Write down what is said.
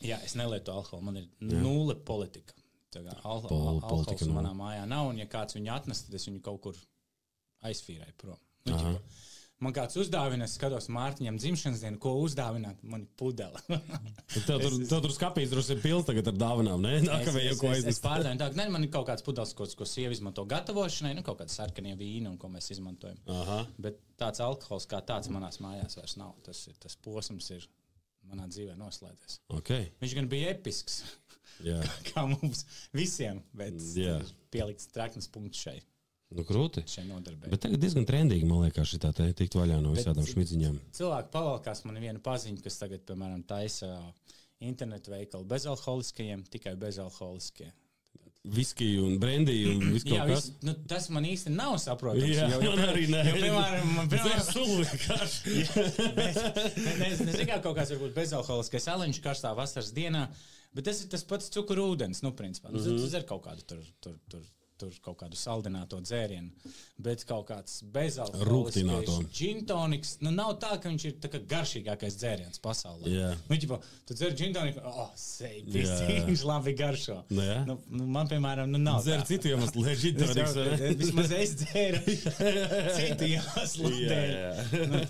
Jā, es nelietu alkoholu, man ir nulle politika. Alkohols manā mājā nav, un ja kāds viņu atnes, tad es viņu kaut kur aizfīrēju prom. Man kāds uzdāvina, es skatos Mārtiņam dzimšanas dienu, ko uzdāvināt, man ir pudele. Tev tur skapīs drusku ir pils tagad ar dāvinām, ne? Es pārdāvinu tā, man ir kaut kāds pudeles, ko sieva izmanto gatavošanai, kaut kāds sarkanie vīni, un ko mēs izmantojam. Bet tāds alkohols kā tāds manās mājās vairs nav. Tas posms ir manā dzīvē noslēdzies. Okay. Viņš gan bija episks, kā mums visiem, bet pielikts treknes punkts šai. Nu, krūti. Bet tagad diezgan trendīgi, man liekas, šitā te tikt vaļā no visādām šmidziņām. Cilvēki pavalkās, man ir viena paziņa, kas tagad, piemēram, taisa internetu veikalu bezalkoholiskajiem, tikai bezalkoholiskie. Viskiju un brendiju un visu kaut kas. Tas man īsti nav saprotams. Jā, man arī ne. Piemēram, sulu vienkārši. Nezinu, kā kaut kāds varbūt bezalkoholiskais aliņš karstā vasaras dienā, bet tas ir tas pats cukurūdens, principā. Tu dzer kaut kādu tur kaut kādu saldināto dzērienu, bet kaut kāds bezalkoholiskais džintoniks, nav tā, ka viņš ir tā kā garšīgākais dzēriens pasaulē. Tu dzer džintoniku, viņš labi garšo. Man, piemēram, nav dzer citu iemeslu, lai džintoniks. Vismaz es dzēru citu iemeslu dēļ.